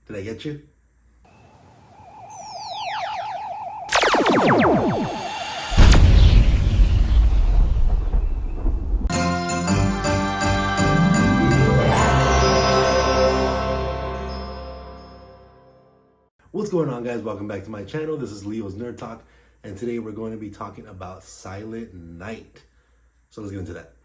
Did I get you? What's going on, guys? Welcome back to my channel. This is Leo's Nerd Talk, and today we're going to be talking about Silent Night. So let's get into that.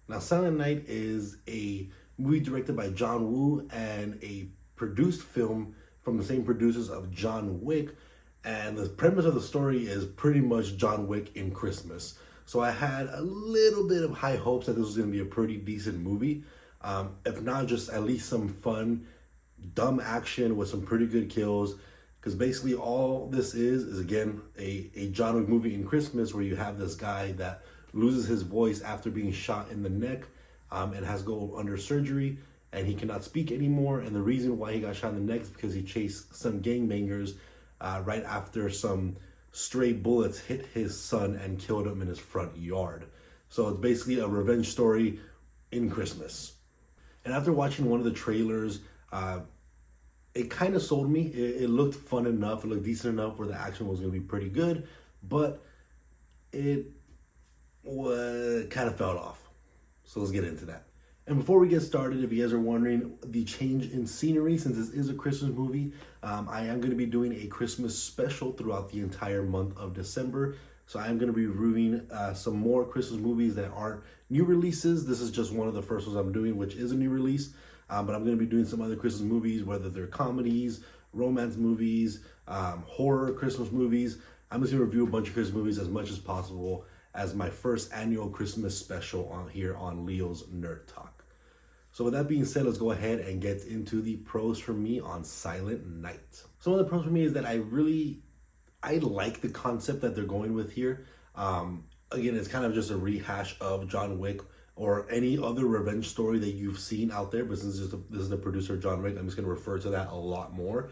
Now, Silent Night is a movie directed by John Woo and a produced film from the same producers of John Wick. And the premise of the story is pretty much John Wick in Christmas. So I had a little bit of high hopes that this was going to be a pretty decent movie. If not, just at least some fun, dumb action with some pretty good kills. Because basically all this is again, a John Wick movie in Christmas where you have this guy that loses his voice after being shot in the neck and has to go under surgery, and he cannot speak anymore. And the reason why he got shot in the neck is because he chased some gangbangers right after some stray bullets hit his son and killed him in his front yard. So it's basically a revenge story in Christmas. And after watching one of the trailers, it kind of sold me. It looked fun enough. It looked decent enough where the action was going to be pretty good, but it kind of fell off. So let's get into that. And before we get started, if you guys are wondering the change in scenery, since this is a Christmas movie, I am going to be doing a Christmas special throughout the entire month of December. So I am going to be reviewing some more Christmas movies that aren't new releases. This is just one of the first ones I'm doing, which is a new release. But I'm going to be doing some other Christmas movies, whether they're comedies, romance movies, horror Christmas movies. I'm just going to review a bunch of Christmas movies as much as possible as my first annual Christmas special here on Leo's Nerd Talk. So with that being said, let's go ahead and get into the pros for me on Silent Night. So one of the pros for me is that I like the concept that they're going with here. Again, it's kind of just a rehash of John Wick or any other revenge story that you've seen out there. But since this is the producer, John Wick, I'm just going to refer to that a lot more.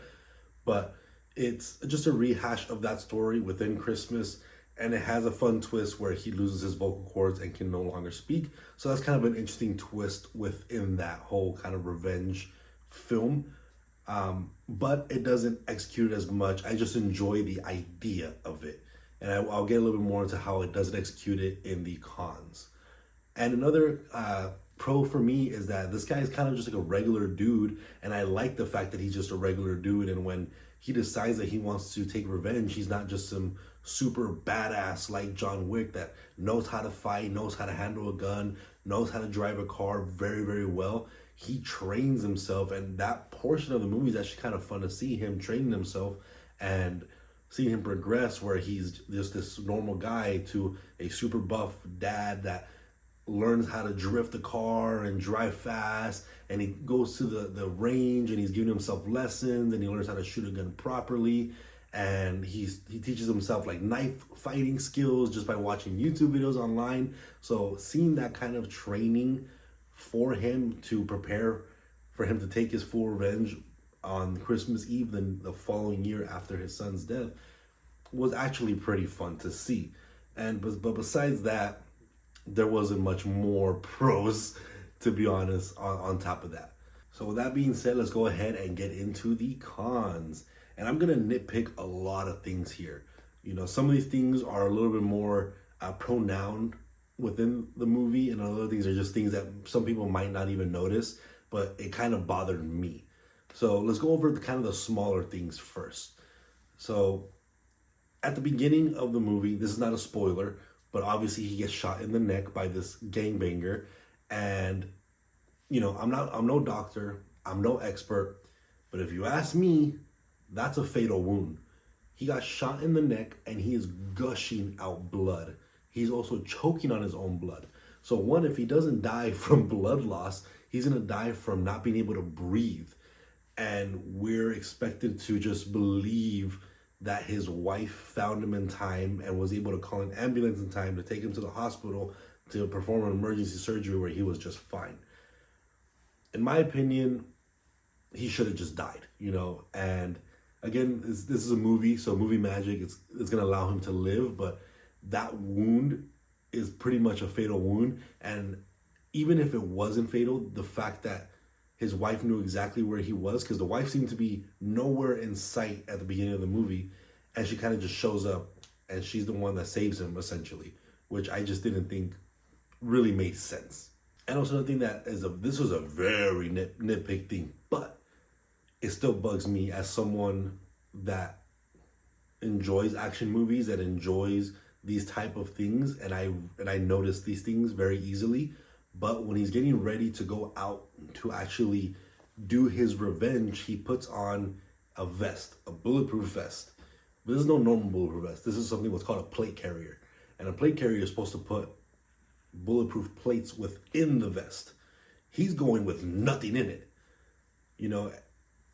But it's just a rehash of that story within Christmas. And it has a fun twist where he loses his vocal cords and can no longer speak. So that's kind of an interesting twist within that whole kind of revenge film. But it doesn't execute as much. I just enjoy the idea of it. And I'll get a little bit more into how it doesn't execute it in the cons. And another pro for me is that this guy is kind of just like a regular dude. And I like the fact that he's just a regular dude. And when he decides that he wants to take revenge, he's not just some super badass like John Wick that knows how to fight, knows how to handle a gun, knows how to drive a car very, very well. He trains himself, and that portion of the movie is actually kind of fun to see him training himself and seeing him progress, where he's just this normal guy to a super buff dad that learns how to drift a car and drive fast, and he goes to the range and he's giving himself lessons, and he learns how to shoot a gun properly, and he teaches himself like knife fighting skills just by watching YouTube videos online. So seeing that kind of training for him to prepare for him to take his full revenge on Christmas Eve, then the following year after his son's death, was actually pretty fun to see. But besides that, there wasn't much more pros, to be honest, on top of that. So with that being said, let's go ahead and get into the cons. And I'm going to nitpick a lot of things here. You know, some of these things are a little bit more pronounced within the movie, and other things are just things that some people might not even notice, but it kind of bothered me. So let's go over the smaller things first. So at the beginning of the movie, this is not a spoiler, but obviously he gets shot in the neck by this gangbanger. And, you know, I'm no doctor, I'm no expert, but if you ask me, that's a fatal wound. He got shot in the neck and he is gushing out blood. He's also choking on his own blood. So one, if he doesn't die from blood loss, he's gonna die from not being able to breathe. And we're expected to just believe that his wife found him in time and was able to call an ambulance in time to take him to the hospital to perform an emergency surgery where he was just fine. In my opinion, he should have just died, you know. And again, this is a movie, so movie magic, it's going to allow him to live, but that wound is pretty much a fatal wound. And even if it wasn't fatal, the fact that his wife knew exactly where he was, because the wife seemed to be nowhere in sight at the beginning of the movie, and she kind of just shows up, and she's the one that saves him essentially, which I just didn't think really made sense. And also another thing that this was a very nitpick thing, but it still bugs me as someone that enjoys action movies, that enjoys these type of things, and I notice these things very easily. But when he's getting ready to go out to actually do his revenge, he puts on a vest, a bulletproof vest. But this is no normal bulletproof vest. This is something what's called a plate carrier. And a plate carrier is supposed to put bulletproof plates within the vest. He's going with nothing in it, you know.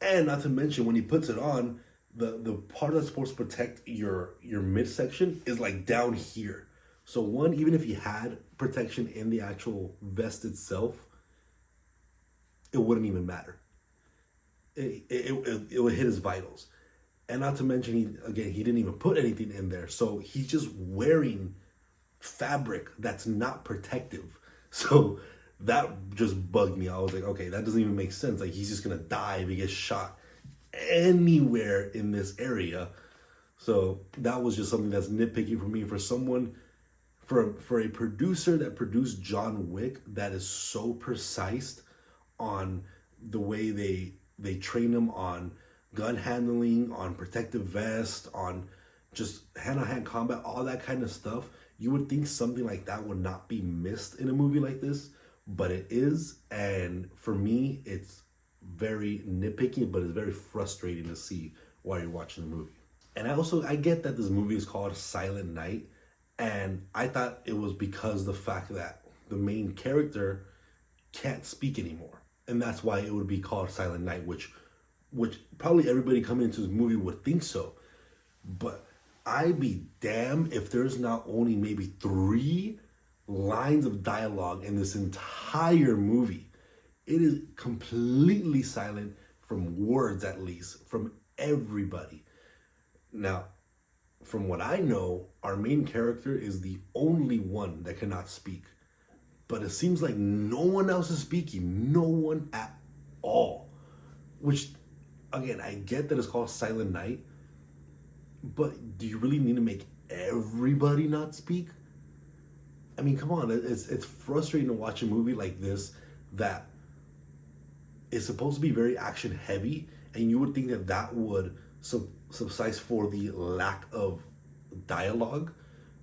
And not to mention, when he puts it on, the part that's supposed to protect your midsection is like down here. So one, even if he had protection in the actual vest itself, it wouldn't even matter. It would hit his vitals. And not to mention, he didn't even put anything in there. So he's just wearing fabric that's not protective. So that just bugged me. I was like, okay, that doesn't even make sense. Like, he's just gonna die if he gets shot anywhere in this area. So that was just something that's nitpicky for me. For someone, for a producer that produced John Wick, that is so precise on the way they train him on gun handling, on protective vest, on just hand-to-hand combat, all that kind of stuff. You would think something like that would not be missed in a movie like this, but it is. And for me, it's very nitpicky, but it's very frustrating to see while you're watching the movie. And I get that this movie is called Silent Night, and I thought it was because the fact that the main character can't speak anymore, and that's why it would be called Silent Night, which probably everybody coming into this movie would think so. But I'd be damned if there's not only maybe 3 lines of dialogue in this entire movie. It is completely silent from words, at least, from everybody. Now, from what I know, our main character is the only one that cannot speak. But it seems like no one else is speaking. No one at all. Which, again, I get that it's called Silent Night, but do you really need to make everybody not speak? I mean, come on. It's frustrating to watch a movie like this that is supposed to be very action heavy, and you would think that that would suffice for the lack of dialogue,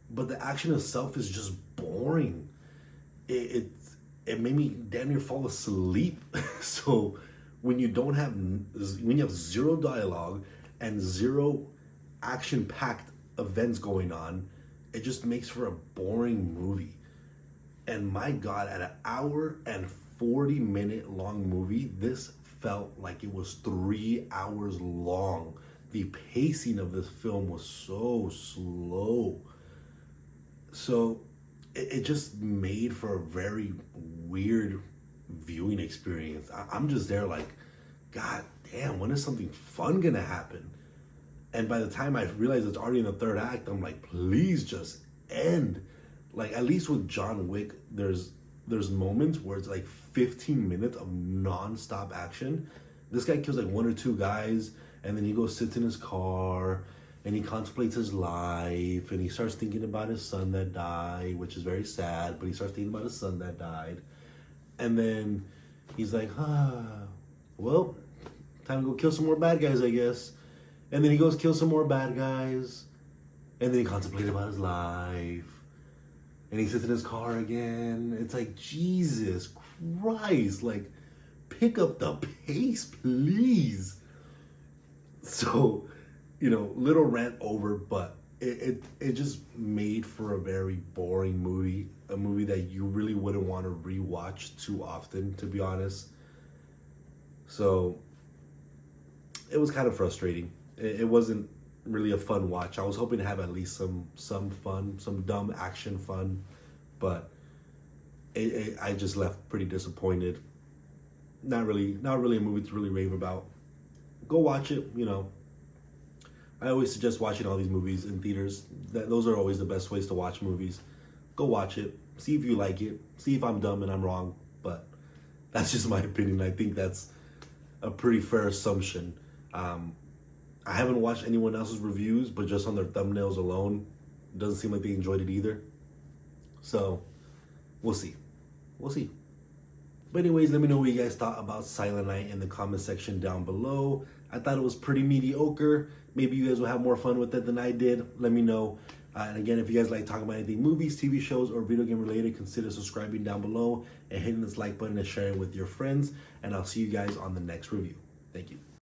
but the action itself is just boring. It made me damn near fall asleep. So when you have 0 dialogue and 0 action-packed events going on, it just makes for a boring movie. And my God, at an hour and 40-minute long movie, this felt like it was 3 hours long. The pacing of this film was so slow. So it just made for a very weird viewing experience. I'm just there like, God damn, when is something fun gonna happen? And by the time I realized it's already in the 3rd act, I'm like, please just end. Like, at least with John Wick, there's moments where it's like 15 minutes of non-stop action. This guy kills like 1 or 2 guys, and then he goes, sits in his car, and he contemplates his life, and he starts thinking about his son that died, which is very sad, but he starts thinking about his son that died. And then he's like, well, time to go kill some more bad guys, I guess. And then he goes kill some more bad guys, and then he contemplates about his life, and he sits in his car again. It's like, Jesus Christ, like, pick up the pace, please. So, little rant over, but it just made for a very boring movie, a movie that you really wouldn't want to rewatch too often, to be honest. So it was kind of frustrating. It wasn't really a fun watch. I was hoping to have at least some fun, some dumb action fun, but I just left pretty disappointed. Not really a movie to really rave about. Go watch it. I always suggest watching all these movies in theaters. Those are always the best ways to watch movies. Go watch it. See if you like it. See if I'm dumb and I'm wrong. But That's just my opinion. I think that's a pretty fair assumption. I haven't watched anyone else's reviews, but just on their thumbnails alone, it doesn't seem like they enjoyed it either. So, we'll see. We'll see. But anyways, let me know what you guys thought about Silent Night in the comment section down below. I thought it was pretty mediocre. Maybe you guys will have more fun with it than I did. Let me know. And again, if you guys like talking about anything movies, TV shows, or video game related, consider subscribing down below and hitting this like button and sharing with your friends. And I'll see you guys on the next review. Thank you.